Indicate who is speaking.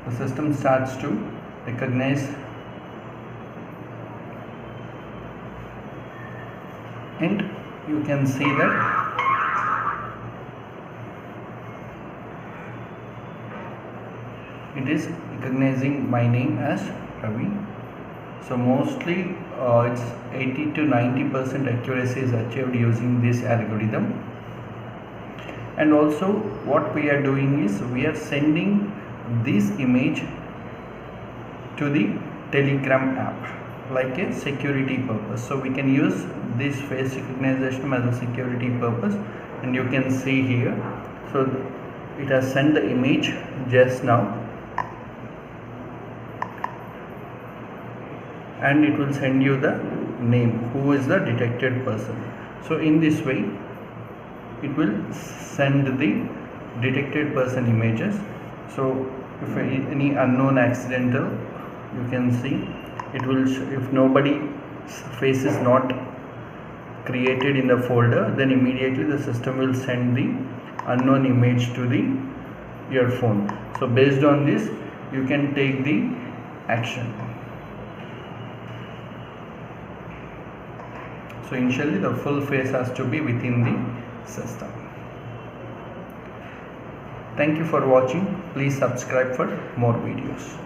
Speaker 1: the system starts to recognize and you can see that it is recognizing my name as Ravi. So mostly it's 80 to 90% accuracy is achieved using this algorithm. And also what we are doing is we are sending this image to the Telegram app like a security purpose. So we can use this face recognition as a security purpose, and you can see here, so it has sent the image just now, and it will send you the name who is the detected person. So in this way it will send the detected person images. So if any unknown accidental, you can see it will if nobody face is not created in the folder, then immediately the system will send the unknown image to your phone. So based on this you can take the action. So initially the full face has to be within the system. Thank you for watching. Please subscribe for more videos.